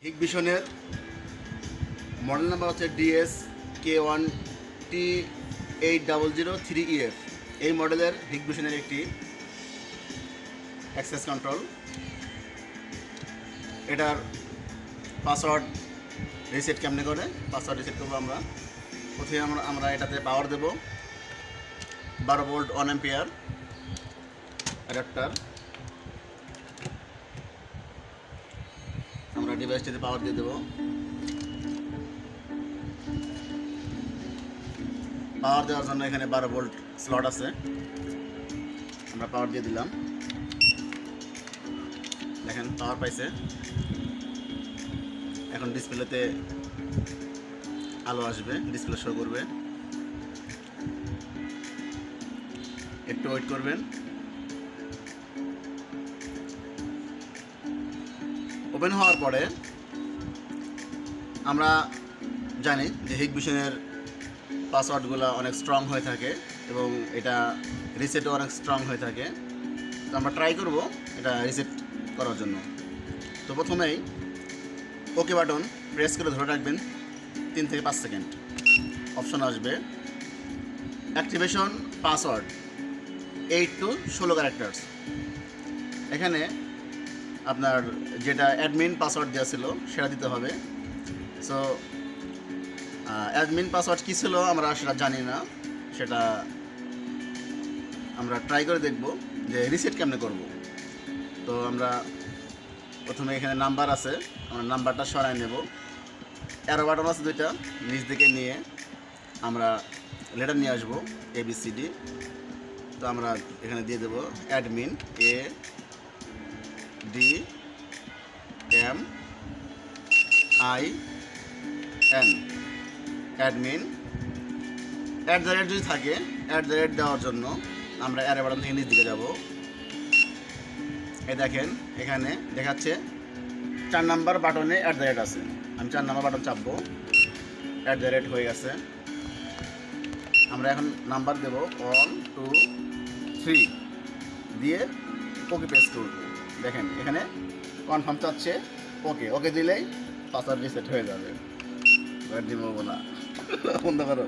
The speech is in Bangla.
হিগভিশনের মডেল নাম্বার হচ্ছে DS-K1T8003EF। এই মডেলের হিগভিশনের একটি অ্যাক্সেস কন্ট্রোল। এটার পাসওয়ার্ড রিসেট কেমনে করে পাসওয়ার্ড রিসেট করবো আমরা। প্রথমে আমরা এটাতে পাওয়ার দেব 12 ভোল্ট 1 অ্যাম্পিয়ার অ্যাডাপ্টার। আমরা ডিভাইসটিতে পাওয়ার দিয়ে দেবো। পাওয়ার দেওয়ার জন্য এখানে 12 ভোল্ট স্লট আছে, আমরা পাওয়ার দিয়ে দিলাম। দেখেন পাওয়ার পাইছে। এখন ডিসপ্লেতে আলো আসবে, ডিসপ্লে শো করবে। একটু ওয়েট করবেন। ওপেন হওয়ার পরে আমরা জানি যে হিগভিশনের পাসওয়ার্ডগুলো অনেক স্ট্রং হয়ে থাকে এবং এটা রিসেটও অনেক স্ট্রং হয়ে থাকে। তো আমরা ট্রাই করব এটা রিসেট করার জন্য। তো প্রথমেই ওকে বাটন প্রেস করে ধরে রাখবেন 3 থেকে 5 সেকেন্ড। অপশন আসবে অ্যাক্টিভেশন পাসওয়ার্ড 8 to 16 ক্যারেক্টার্স। এখানে আপনার যেটা অ্যাডমিন পাসওয়ার্ড দেওয়া ছিল সেটা দিতে হবে। সো অ্যাডমিন পাসওয়ার্ড কী ছিল আমরা সেটা জানি না, সেটা আমরা ট্রাই করে দেখব যে রিসেট কেমনে করব। তো আমরা প্রথমে এখানে নাম্বার আছে, আমরা নাম্বারটা সরাই নেব। অ্যারো বাটন আছে 2টা, নিচ দিকে নিয়ে আমরা লেটার নিয়ে আসবো ABCD। তো আমরা এখানে দিয়ে দেবো অ্যাডমিন ADMIN অ্যাডমিন। @ যদি থাকে @ দেওয়ার জন্য আমরা অ্যারো বাটন থেকে নিচ দিকে যাব। এই দেখেন এখানে দেখাচ্ছে 4 নাম্বার বাটনে @ আছে। আমি 4 নাম্বার বাটন চাপবো, @ হয়ে গেছে। আমরা এখন নাম্বার দেব 1 2 3 দিয়ে ওকে প্রেস করব। দেখেন এখানে কনফার্ম চাচ্ছে, ওকে দিলেই পাসওয়ার্ড রিসেট হয়ে যাবে। দিব না বন্ধ করো।